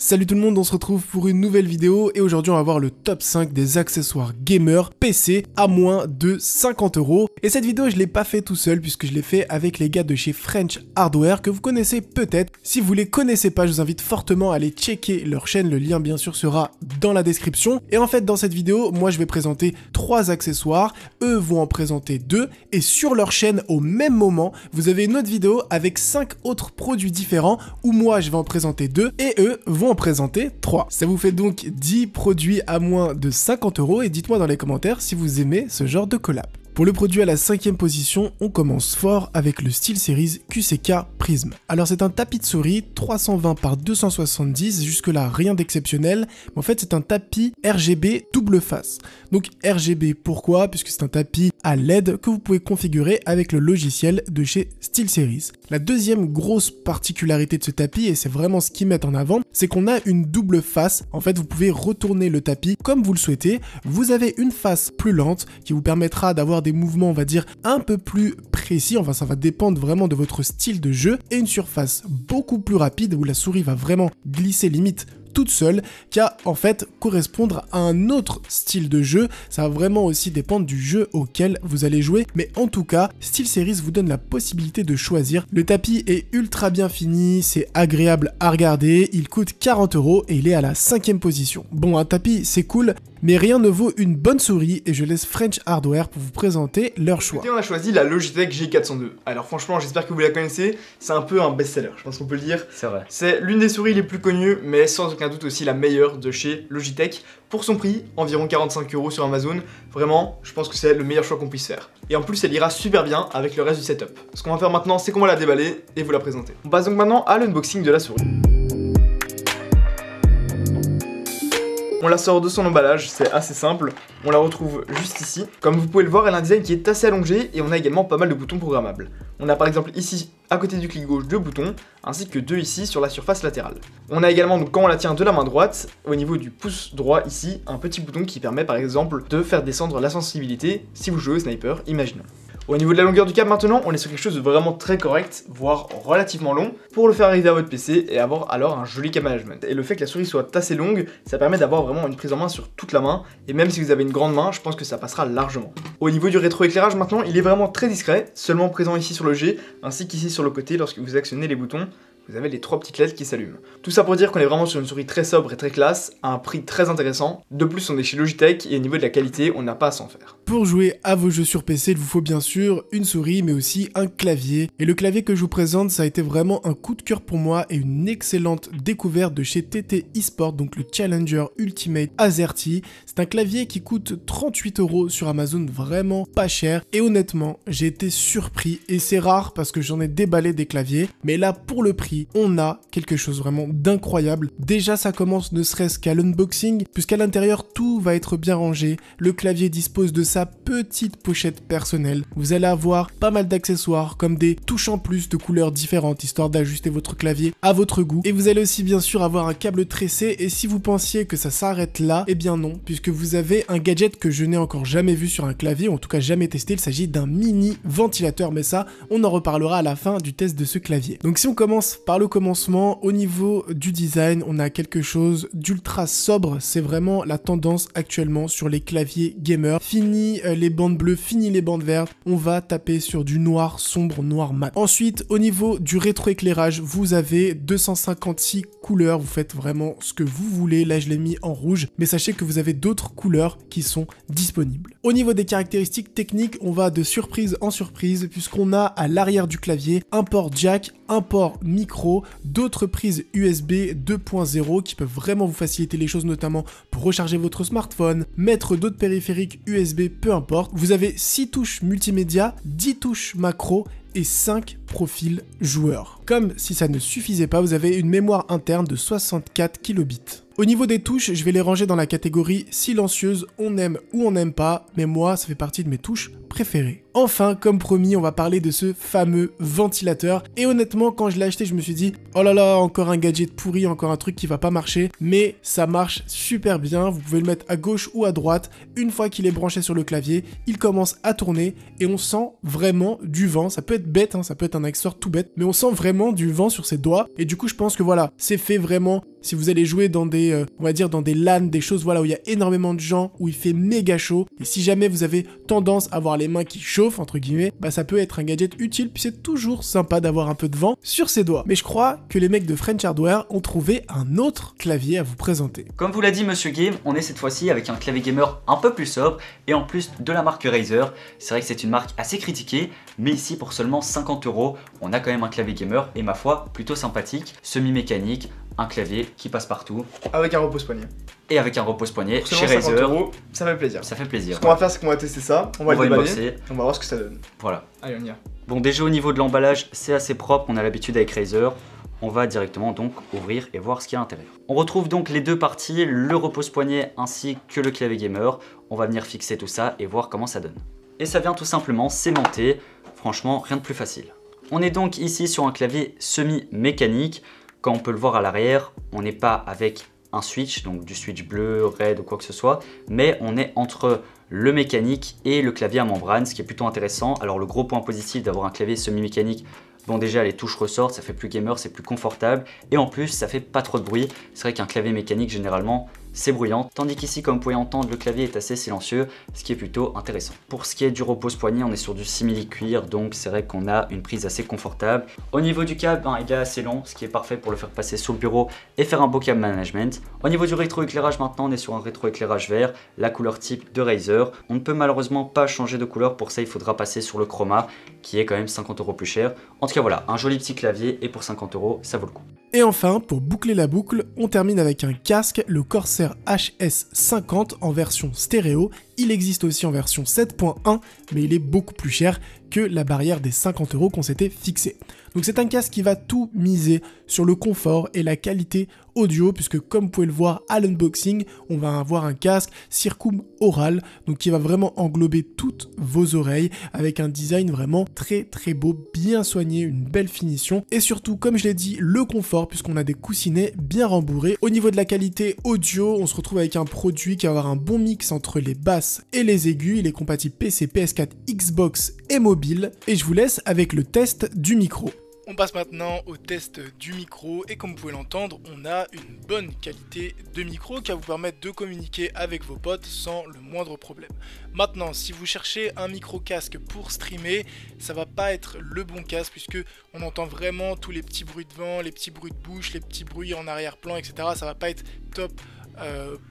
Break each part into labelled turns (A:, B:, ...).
A: Salut tout le monde, on se retrouve pour une nouvelle vidéo et aujourd'hui on va voir le top 5 des accessoires gamer PC à moins de 50 €. Et cette vidéo je l'ai pas fait tout seul puisque je l'ai fait avec les gars de chez French Hardware que vous connaissez peut-être. Si vous les connaissez pas, je vous invite fortement à aller checker leur chaîne, le lien bien sûr sera dans la description. Et en fait dans cette vidéo, moi je vais présenter 3 accessoires, eux vont en présenter 2 et sur leur chaîne au même moment, vous avez une autre vidéo avec 5 autres produits différents où moi je vais en présenter 2 et eux vont en présenter 3. Ça vous fait donc 10 produits à moins de 50 € et dites-moi dans les commentaires si vous aimez ce genre de collab. Pour le produit à la 5e position, on commence fort avec le SteelSeries QCK Prism. Alors c'est un tapis de souris 320 par 270, jusque là rien d'exceptionnel, mais en fait c'est un tapis RGB double face. Donc RGB pourquoi? Puisque c'est un tapis à LED que vous pouvez configurer avec le logiciel de chez SteelSeries. La deuxième grosse particularité de ce tapis, et c'est vraiment ce qu'ils mettent en avant, c'est qu'on a une double face. En fait vous pouvez retourner le tapis comme vous le souhaitez. Vous avez une face plus lente qui vous permettra d'avoir des mouvements on va dire un peu plus précis, enfin ça va dépendre vraiment de votre style de jeu, et une surface beaucoup plus rapide où la souris va vraiment glisser limite toute seule, qui va en fait correspondre à un autre style de jeu. Ça va vraiment aussi dépendre du jeu auquel vous allez jouer, mais en tout cas SteelSeries vous donne la possibilité de choisir. Le tapis est ultra bien fini, c'est agréable à regarder, il coûte 40 € et il est à la 5e position. Bon, un tapis c'est cool, mais rien ne vaut une bonne souris et je laisse French Hardware pour vous présenter leur choix.
B: Et on a choisi la Logitech G402. Alors franchement, j'espère que vous la connaissez, c'est un peu un best-seller, je pense qu'on peut le dire.
C: C'est vrai.
B: C'est l'une des souris les plus connues, mais sans aucun doute aussi la meilleure de chez Logitech. Pour son prix, environ 45 € sur Amazon, vraiment, je pense que c'est le meilleur choix qu'on puisse faire. Et en plus, elle ira super bien avec le reste du setup. Ce qu'on va faire maintenant, c'est qu'on va la déballer et vous la présenter. On passe donc maintenant à l'unboxing de la souris. On la sort de son emballage, c'est assez simple, on la retrouve juste ici. Comme vous pouvez le voir, elle a un design qui est assez allongé et on a également pas mal de boutons programmables. On a par exemple ici, à côté du clic gauche, 2 boutons, ainsi que 2 ici sur la surface latérale. On a également, donc, quand on la tient de la main droite, au niveau du pouce droit ici, un petit bouton qui permet par exemple de faire descendre la sensibilité si vous jouez au sniper, imaginons. Au niveau de la longueur du câble maintenant, on est sur quelque chose de vraiment très correct, voire relativement long, pour le faire arriver à votre PC et avoir alors un joli câble management. Et le fait que la souris soit assez longue, ça permet d'avoir vraiment une prise en main sur toute la main, et même si vous avez une grande main, je pense que ça passera largement. Au niveau du rétroéclairage maintenant, il est vraiment très discret, seulement présent ici sur le G, ainsi qu'ici sur le côté lorsque vous actionnez les boutons. Vous avez les 3 petites LED qui s'allument. Tout ça pour dire qu'on est vraiment sur une souris très sobre et très classe, à un prix très intéressant. De plus, on est chez Logitech et au niveau de la qualité, on n'a pas à s'en faire.
A: Pour jouer à vos jeux sur PC, il vous faut bien sûr une souris, mais aussi un clavier. Et le clavier que je vous présente, ça a été vraiment un coup de cœur pour moi et une excellente découverte de chez TT eSport, donc le Challenger Ultimate AZERTY. C'est un clavier qui coûte 38 € sur Amazon, vraiment pas cher. Et honnêtement, j'ai été surpris, et c'est rare parce que j'en ai déballé des claviers, mais là, pour le prix, on a quelque chose vraiment d'incroyable. Déjà ça commence ne serait-ce qu'à l'unboxing, puisqu'à l'intérieur tout va être bien rangé. Le clavier dispose de sa petite pochette personnelle. Vous allez avoir pas mal d'accessoires comme des touches en plus de couleurs différentes, histoire d'ajuster votre clavier à votre goût. Et vous allez aussi bien sûr avoir un câble tressé, et si vous pensiez que ça s'arrête là, eh bien non, puisque vous avez un gadget que je n'ai encore jamais vu sur un clavier, ou en tout cas jamais testé. Il s'agit d'un mini ventilateur, mais ça on en reparlera à la fin du test de ce clavier. Donc si on commence par le commencement, au niveau du design, on a quelque chose d'ultra sobre. C'est vraiment la tendance actuellement sur les claviers gamer. Fini les bandes bleues, fini les bandes vertes, on va taper sur du noir sombre, noir mat. Ensuite, au niveau du rétroéclairage, vous avez 256 couleurs, vous faites vraiment ce que vous voulez. Là je l'ai mis en rouge, mais sachez que vous avez d'autres couleurs qui sont disponibles. Au niveau des caractéristiques techniques, on va de surprise en surprise, puisqu'on a à l'arrière du clavier un port jack, un port micro, d'autres prises USB 2.0 qui peuvent vraiment vous faciliter les choses, notamment pour recharger votre smartphone, mettre d'autres périphériques USB, peu importe. Vous avez 6 touches multimédia, 10 touches macro et 5 profils joueurs. Comme si ça ne suffisait pas, vous avez une mémoire interne de 64 kilobits. Au niveau des touches, je vais les ranger dans la catégorie silencieuse, on aime ou on n'aime pas, mais moi ça fait partie de mes touches préférés. Enfin, comme promis, on va parler de ce fameux ventilateur. Et honnêtement, quand je l'ai acheté, je me suis dit, oh là là, encore un gadget pourri, encore un truc qui va pas marcher. Mais ça marche super bien. Vous pouvez le mettre à gauche ou à droite. Une fois qu'il est branché sur le clavier, il commence à tourner et on sent vraiment du vent. Ça peut être bête, hein, ça peut être un accessoire tout bête, mais on sent vraiment du vent sur ses doigts. Et du coup, je pense que voilà, c'est fait vraiment. Si vous allez jouer dans des, on va dire dans des LAN, des choses voilà où il y a énormément de gens, où il fait méga chaud, et si jamais vous avez tendance à avoir les mains qui chauffent entre guillemets, bah ça peut être un gadget utile, puis c'est toujours sympa d'avoir un peu de vent sur ses doigts. Mais je crois que les mecs de French Hardware ont trouvé un autre clavier à vous présenter.
C: Comme vous l'a dit Monsieur Game, on est cette fois-ci avec un clavier gamer un peu plus sobre et en plus de la marque Razer. C'est vrai que c'est une marque assez critiquée, mais ici pour seulement 50 €, on a quand même un clavier gamer et ma foi plutôt sympathique, semi-mécanique. Un clavier qui passe partout.
B: Avec un repose-poignet.
C: Et avec un repose-poignet chez
B: 50
C: Razer.
B: €, ça fait plaisir.
C: Ça fait plaisir.
B: Ce qu'on va faire, c'est qu'on va tester ça. On va le déballer.
C: unboxer.
B: On va voir ce que ça donne.
C: Voilà.
B: Allez, on y va.
C: Bon, déjà au niveau de l'emballage, c'est assez propre. On a l'habitude avec Razer. On va directement donc ouvrir et voir ce qu'il y a à l'intérieur. On retrouve donc les deux parties, le repose-poignet ainsi que le clavier gamer. On va venir fixer tout ça et voir comment ça donne. Et ça vient tout simplement s'aimanter. Franchement, rien de plus facile. On est donc ici sur un clavier semi-mécanique. Quand on peut le voir à l'arrière, on n'est pas avec un switch, donc du switch bleu, red ou quoi que ce soit, mais on est entre le mécanique et le clavier à membrane, ce qui est plutôt intéressant. Alors le gros point positif d'avoir un clavier semi-mécanique, bon déjà les touches ressortent, ça fait plus gamer, c'est plus confortable, et en plus ça fait pas trop de bruit. C'est vrai qu'un clavier mécanique généralement c'est bruyant, tandis qu'ici comme vous pouvez entendre le clavier est assez silencieux, ce qui est plutôt intéressant. Pour ce qui est du repose-poignet, on est sur du simili-cuir, donc c'est vrai qu'on a une prise assez confortable. Au niveau du câble, il est assez long, ce qui est parfait pour le faire passer sur le bureau et faire un beau câble management. Au niveau du rétroéclairage maintenant, on est sur un rétroéclairage vert, la couleur type de Razer. On ne peut malheureusement pas changer de couleur, pour ça il faudra passer sur le chroma, qui est quand même 50 € plus cher. En tout cas voilà, un joli petit clavier et pour 50 €, ça vaut le coup.
A: Et enfin, pour boucler la boucle, on termine avec un casque, le Corsair HS50 en version stéréo. Il existe aussi en version 7.1, mais il est beaucoup plus cher que la barrière des 50 € qu'on s'était fixé. Donc c'est un casque qui va tout miser sur le confort et la qualité audio, puisque comme vous pouvez le voir à l'unboxing, on va avoir un casque circum-oral, donc qui va vraiment englober toutes vos oreilles, avec un design vraiment très très beau, bien soigné, une belle finition, et surtout, comme je l'ai dit, le confort, puisqu'on a des coussinets bien rembourrés. Au niveau de la qualité audio, on se retrouve avec un produit qui va avoir un bon mix entre les basses et les aigus. Il est compatible PC, PS4, Xbox et mobile, et je vous laisse avec le test du micro. On passe maintenant au test du micro et comme vous pouvez l'entendre, on a une bonne qualité de micro qui va vous permettre de communiquer avec vos potes sans le moindre problème. Maintenant, si vous cherchez un micro casque pour streamer, ça va pas être le bon casque puisque on entend vraiment tous les petits bruits de vent, les petits bruits de bouche, les petits bruits en arrière-plan, etc. Ça va pas être top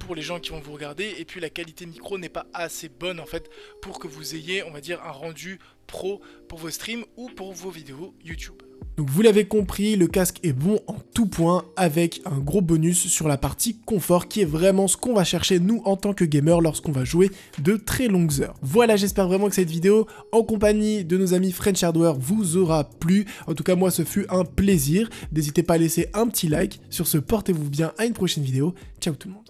A: pour les gens qui vont vous regarder, et puis la qualité micro n'est pas assez bonne en fait pour que vous ayez, on va dire, un rendu pro pour vos streams ou pour vos vidéos YouTube. Donc vous l'avez compris, le casque est bon en tout point avec un gros bonus sur la partie confort qui est vraiment ce qu'on va chercher nous en tant que gamer lorsqu'on va jouer de très longues heures. Voilà, j'espère vraiment que cette vidéo en compagnie de nos amis French Hardware vous aura plu. En tout cas moi ce fut un plaisir. N'hésitez pas à laisser un petit like. Sur ce, portez-vous bien, à une prochaine vidéo. Ciao tout le monde.